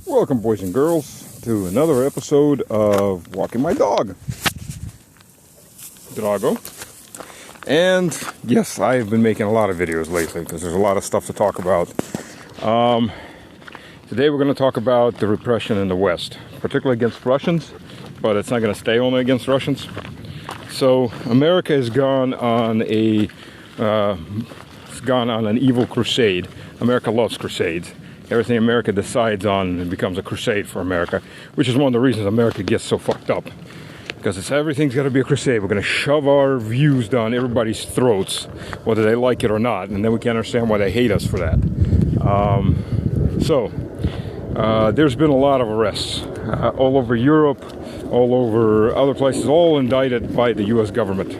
Welcome, boys and girls, to another episode of Walking My Dog, Drago. And yes, I've been making a lot of videos lately because there's a lot of stuff to talk about. Today we're going to talk about the repression in the West, particularly against Russians, but it's not going to stay only against Russians. So America has gone on an evil crusade. America loves crusades. Everything America decides on becomes a crusade for America, which is one of the reasons America gets so fucked up. Because everything's got to be a crusade. We're going to shove our views down everybody's throats, whether they like it or not, and then we can't understand why they hate us for that. There's been a lot of arrests all over Europe, all over other places, all indicted by the U.S. government,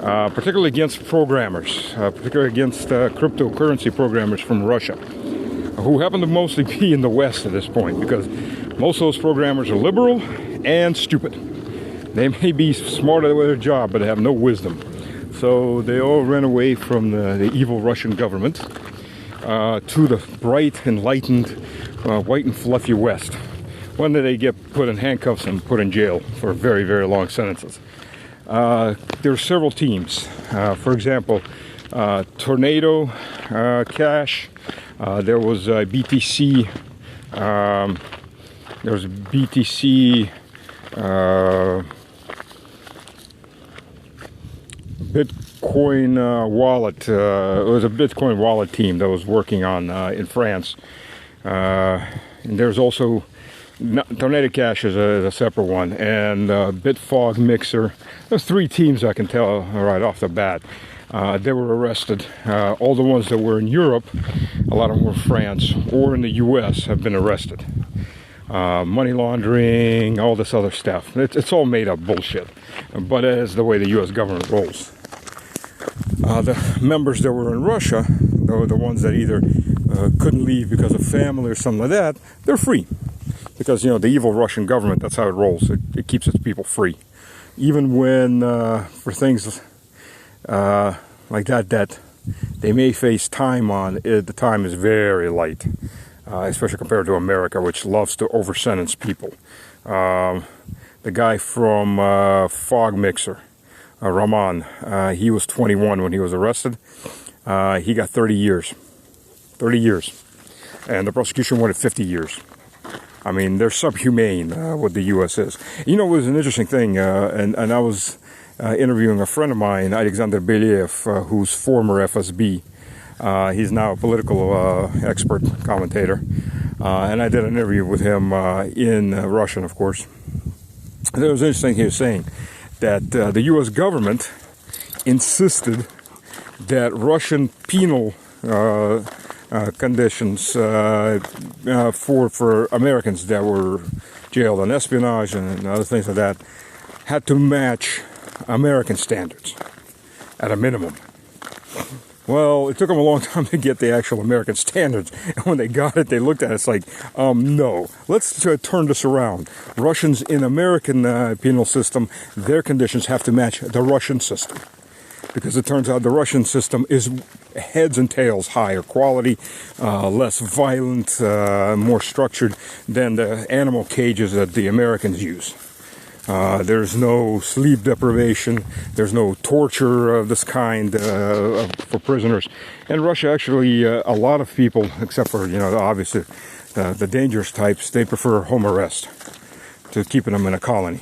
particularly against programmers, particularly against cryptocurrency programmers from Russia, who happen to mostly be in the West at this point, because most of those programmers are liberal and stupid. They may be smart at their job, but they have no wisdom. So they all ran away from the evil Russian government to the bright, enlightened, white and fluffy West. When did they get put in handcuffs and put in jail for very, very long sentences? There are several teams. For example, Tornado Cash. There was BTC. There was BTC. Bitcoin wallet. It was a Bitcoin wallet team that was working on in France. And there's also Tornado Cash is a separate one, and Bitfog Mixer. There's three teams I can tell right off the bat. They were arrested. All the ones that were in Europe, a lot of them were France, or in the U.S. have been arrested. Money laundering, all this other stuff. It's all made up bullshit, but it is the way the U.S. government rolls. The members that were in Russia, the ones that either couldn't leave because of family or something like that, they're free. Because, the evil Russian government, that's how it rolls. It keeps its people free. Even when, for things like that they may face time on, the time is very light. Especially compared to America, which loves to over-sentence people. The guy from Fog Mixer, Rahman, he was 21 when he was arrested. He got 30 years. 30 years. And the prosecution wanted 50 years. I mean, they're subhumane, what the U.S. is. It was an interesting thing, and I was interviewing a friend of mine, Alexander Believ, who's former FSB. He's now a political expert, commentator. And I did an interview with him in Russian, of course. And it was interesting, he was saying that the U.S. government insisted that Russian penal conditions for Americans that were jailed on espionage and other things like that had to match American standards at a minimum. Well, it took them a long time to get the actual American standards. And when they got it, they looked at it, it's like, no. Let's turn this around. Russians in American penal system, their conditions have to match the Russian system. Because it turns out the Russian system is heads and tails higher quality, less violent, more structured than the animal cages that the Americans use. There's no sleep deprivation. There's no torture of this kind for prisoners. And Russia actually, a lot of people, except for, obviously the dangerous types, they prefer home arrest to keeping them in a colony.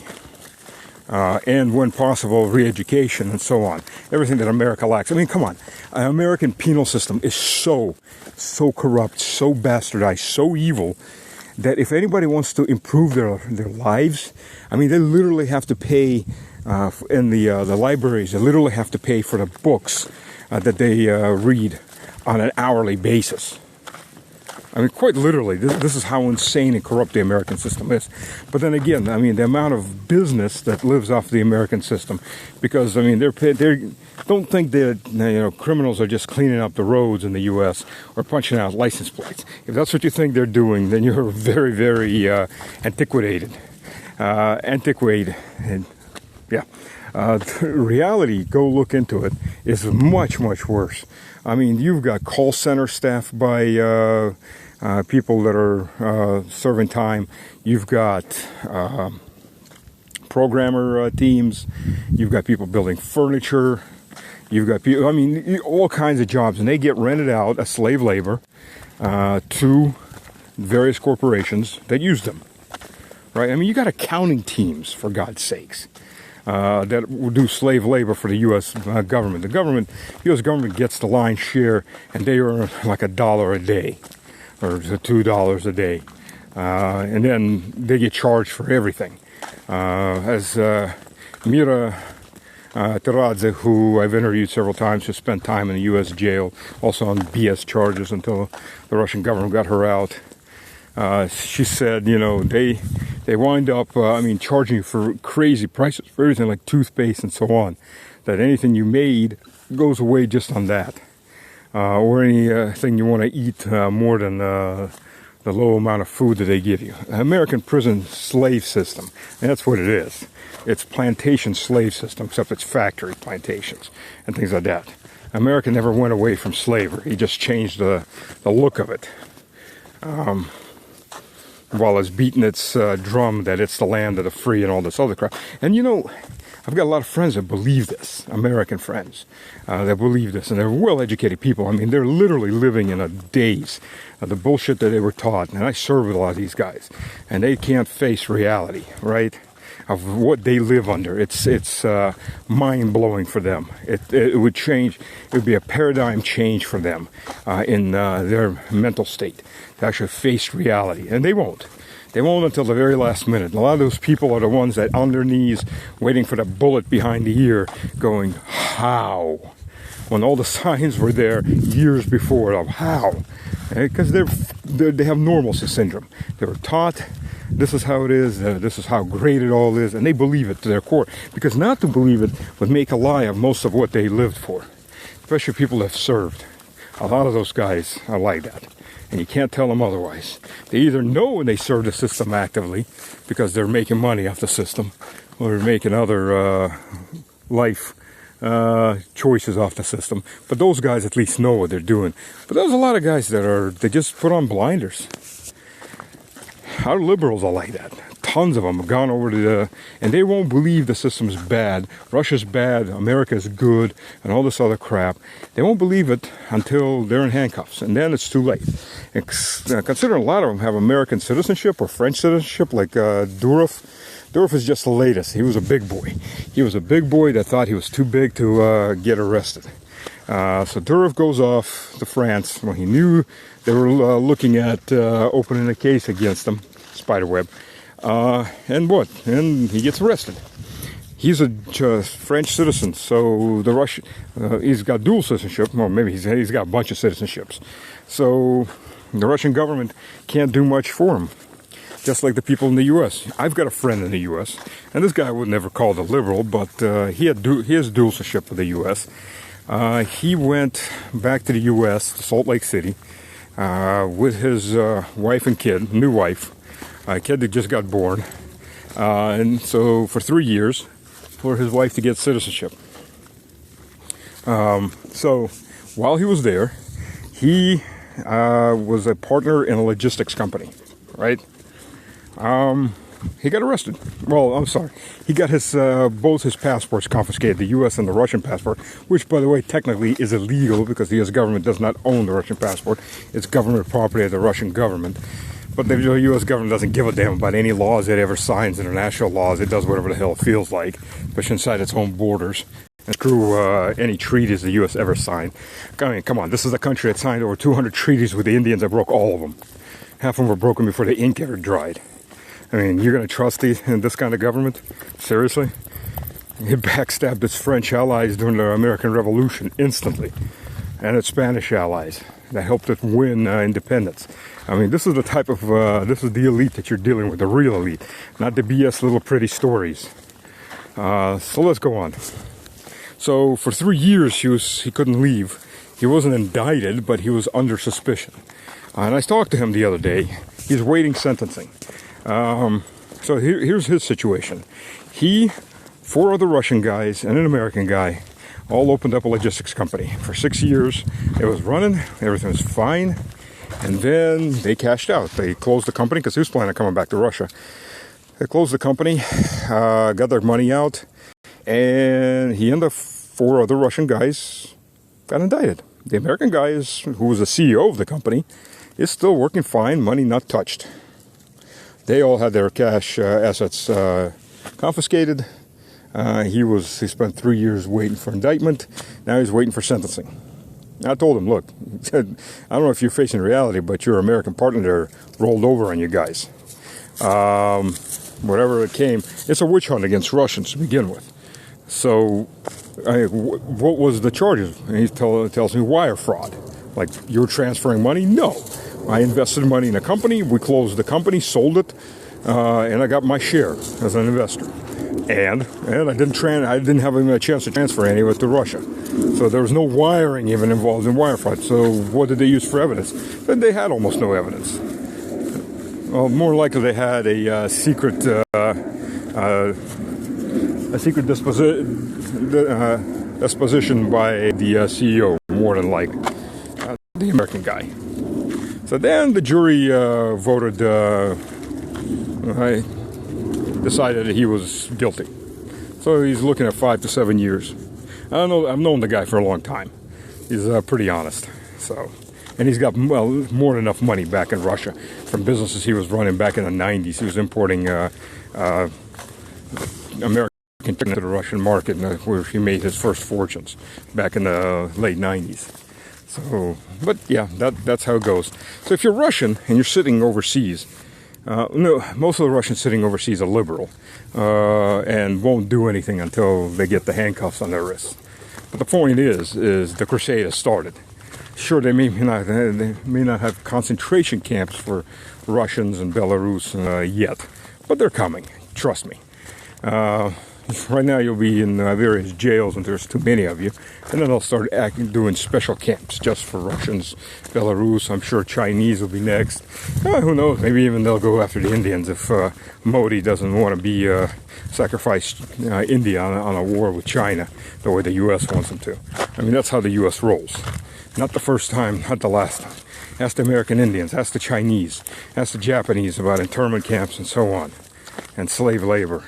And when possible, re-education and so on. Everything that America lacks. I mean, come on. An American penal system is so corrupt, so bastardized, so evil, that if anybody wants to improve their lives, I mean, they literally have to pay in the libraries. They literally have to pay for the books that they read on an hourly basis. I mean, quite literally, this is how insane and corrupt the American system is. But then again, I mean, the amount of business that lives off the American system, because I mean, they don't think that criminals are just cleaning up the roads in the U.S. or punching out license plates. If that's what you think they're doing, then you're very, very antiquated. And yeah. The reality, go look into it, is much, much worse. I mean, you've got call center staff by people that are serving time. You've got programmer teams. You've got people building furniture. You've got people, I mean, all kinds of jobs, and they get rented out as slave labor to various corporations that use them. Right? I mean, you got accounting teams, for God's sakes, that will do slave labor for the U.S. Government. The U.S. government gets the lion's share, and they earn like $1 a day, or $2 a day, and then they get charged for everything. As Mira Teradze, who I've interviewed several times, who spent time in the U.S. jail, also on BS charges until the Russian government got her out. She said, you know, they wind up, charging you for crazy prices for everything like toothpaste and so on. That anything you made goes away just on that, or anything you want to eat more than the low amount of food that they give you. American prison slave system, and that's what it is. It's plantation slave system, except it's factory plantations and things like that. America never went away from slavery. It just changed the look of it. While it's beating its drum that it's the land of the free and all this other crap. And you know, I've got a lot of friends that believe this, American friends, that believe this, and they're well-educated people. I mean, they're literally living in a daze of the bullshit that they were taught. And I serve with a lot of these guys, and they can't face reality, right, of what they live under. It's mind-blowing for them. It would change. It would be a paradigm change for them in their mental state to actually face reality, and they won't. They won't until the very last minute. And a lot of those people are the ones that on their knees, waiting for the bullet behind the ear, going, how? When all the signs were there years before of how. Because they have normalcy syndrome. They were taught this is how it is, this is how great it all is, and they believe it to their core. Because not to believe it would make a lie of most of what they lived for. Especially people that have served. A lot of those guys are like that. And you can't tell them otherwise. They either know when they serve the system actively because they're making money off the system, or they're making other life choices off the system. But those guys at least know what they're doing. But there's a lot of guys they just put on blinders. Our liberals are like that. Tons of them have gone over to and they won't believe the system's bad. Russia's bad, America's good, and all this other crap. They won't believe it until they're in handcuffs, and then it's too late. And considering a lot of them have American citizenship or French citizenship, like Durov. Durov is just the latest. He was a big boy. He was a big boy that thought he was too big to get arrested. So Durov goes off to France when he knew they were looking at opening a case against him, spiderweb. And what? And he gets arrested. He's a French citizen, so the Russian, he's got dual citizenship. Well, maybe he's got a bunch of citizenships. So the Russian government can't do much for him. Just like the people in the U.S. I've got a friend in the U.S., and this guy I would never call a liberal, but he has dual citizenship with the U.S. He went back to the U.S., to Salt Lake City, with his wife and kid, new wife, a kid that just got born, and so for 3 years, for his wife to get citizenship. So while he was there, he was a partner in a logistics company, right? He got arrested. Well, I'm sorry. He got both his passports confiscated, the U.S. and the Russian passport, which, by the way, technically is illegal because the U.S. government does not own the Russian passport. It's government property of the Russian government. But the U.S. government doesn't give a damn about any laws it ever signs, international laws. It does whatever the hell it feels like, especially inside its own borders. And screw any treaties the U.S. ever signed. I mean, come on. This is a country that signed over 200 treaties with the Indians that broke all of them. Half of them were broken before the ink ever dried. I mean, you're going to trust this kind of government? Seriously? It backstabbed its French allies during the American Revolution instantly. And its Spanish allies that helped it win independence. I mean, this is the type of, this is the elite that you're dealing with, the real elite. Not the BS little pretty stories. So let's go on. So for 3 years he couldn't leave. He wasn't indicted, but he was under suspicion. And I talked to him the other day. He's waiting sentencing. So here's his situation. He, 4 other Russian guys, and an American guy all opened up a logistics company. For 6 years, it was running. Everything was fine. And then they cashed out. They closed the company because he was planning on coming back to Russia. They closed the company, got their money out, and he and the 4 other Russian guys got indicted. The American guy, who was the CEO of the company, is still working fine, money not touched. They all had their cash assets confiscated. He spent 3 years waiting for indictment. Now he's waiting for sentencing. I told him, look, I don't know if you're facing reality, but your American partner there rolled over on you guys. Whatever it came, it's a witch hunt against Russians to begin with. So, what was the charges? And he tells me wire fraud. Like, you're transferring money? No. I invested money in a company, we closed the company, sold it, and I got my share as an investor. And I didn't have even a chance to transfer any of it to Russia. So there was no wiring even involved in wire fraud. So what did they use for evidence? Then they had almost no evidence. Well, more likely they had a secret disposition by the CEO, more than likely, the American guy. So then the jury decided that he was guilty. So he's looking at 5 to 7 years. I've known the guy for a long time. He's pretty honest. So, and he's got more than enough money back in Russia from businesses he was running back in the 90s. He was importing American to the Russian market, where he made his first fortunes back in the late 90s. So, but yeah, that's how it goes. So if you're Russian and you're sitting overseas, most of the Russians sitting overseas are liberal and won't do anything until they get the handcuffs on their wrists. But the point is the crusade has started. Sure, they may not have concentration camps for Russians in Belarus yet, but they're coming. Trust me. Right now you'll be in various jails and there's too many of you. And then they'll start doing special camps just for Russians, Belarus. I'm sure Chinese will be next. Who knows? Maybe even they'll go after the Indians if Modi doesn't want to be sacrifice India on a war with China the way the U.S. wants them to. I mean, that's how the U.S. rolls. Not the first time, not the last time. Ask the American Indians, ask the Chinese, ask the Japanese about internment camps and so on, and slave labor.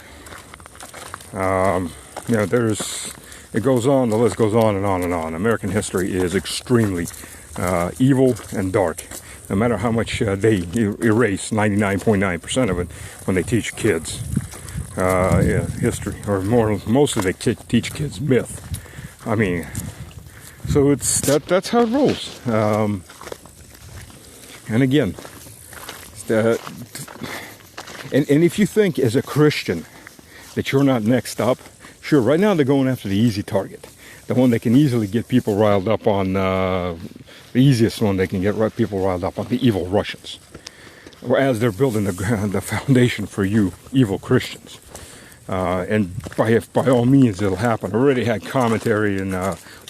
It goes on, the list goes on and on and on. American history is extremely evil and dark. No matter how much they erase 99.9% of it when they teach kids history, or mostly they teach kids myth. I mean, so that's how it rolls. And again, and if you think as a Christian that you're not next up, sure, right now they're going after the easy target, the one that can easily get people riled up on, the easiest one they can get people riled up on, the evil Russians, as they're building the foundation for you evil Christians. And by all means it'll happen. I already had commentary in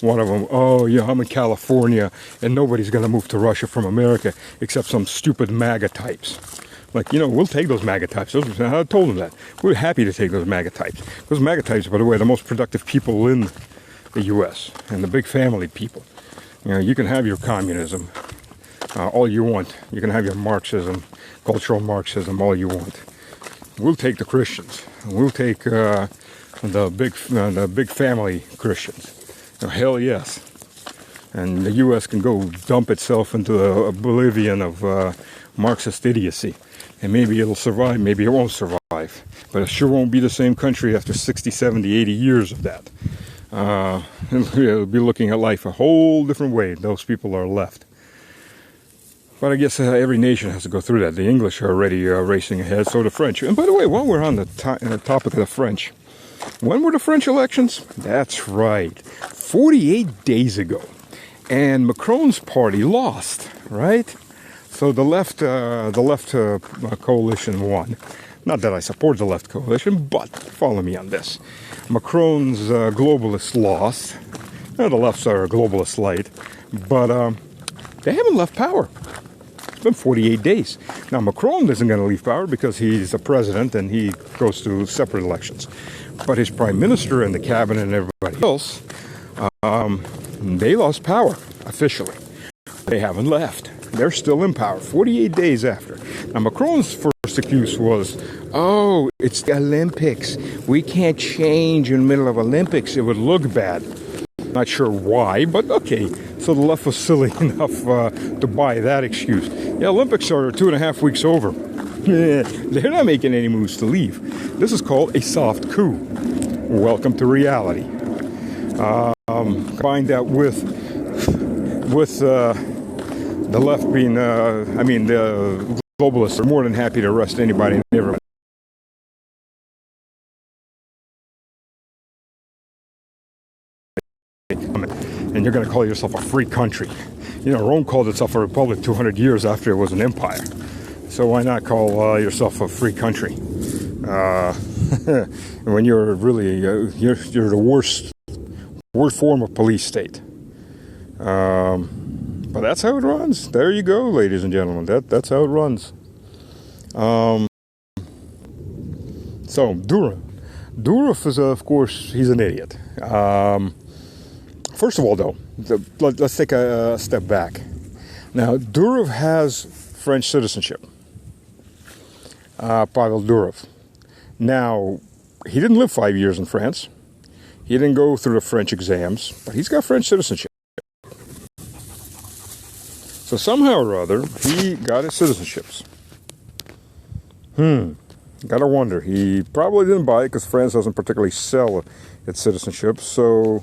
one of them, oh yeah, I'm in California and nobody's going to move to Russia from America except some stupid MAGA types. Like, we'll take those MAGA types. I told them that. We're happy to take those MAGA types. Those MAGA types, by the way, are the most productive people in the U.S. and the big family people. You can have your communism all you want. You can have your Marxism, cultural Marxism, all you want. We'll take the Christians. We'll take the big family Christians. Hell yes. And the U.S. can go dump itself into the oblivion of Marxist idiocy. And maybe it'll survive, maybe it won't survive. But it sure won't be the same country after 60, 70, 80 years of that. It'll be looking at life a whole different way. Those people are left. But I guess every nation has to go through that. The English are already racing ahead, so the French. And by the way, while we're on the topic of the French, when were the French elections? That's right, 48 days ago. And Macron's party lost, right? So the left coalition won. Not that I support the left coalition, but follow me on this. Macron's globalists lost. The lefts are globalist light, but they haven't left power. It's been 48 days. Now, Macron isn't going to leave power because he's the president and he goes to separate elections. But his prime minister and the cabinet and everybody else, they lost power officially. They haven't left. they're still in power 48 days after. Now, Macron's first excuse was, oh, it's the Olympics. We can't change in the middle of Olympics. It would look bad. Not sure why, but okay. So the left was silly enough to buy that excuse. The Olympics are 2.5 weeks over. They're not making any moves to leave. This is called a soft coup. Welcome to reality. Combine that with the left being, the globalists are more than happy to arrest anybody and never. And you're going to call yourself a free country. You know, Rome called itself a republic 200 years after it was an empire. So why not call yourself a free country? When you're really, you're the worst form of police state. But that's how it runs. There you go, ladies and gentlemen. That's how it runs. So Durov. Durov is, of course, he's an idiot. First of all, though, let's take a step back. Now, Durov has French citizenship. Pavel Durov. Now, he didn't live 5 years in France. He didn't go through the French exams, but he's got French citizenship. So somehow or other, he got his citizenships. Gotta wonder. He probably didn't buy it because France doesn't particularly sell its citizenship. So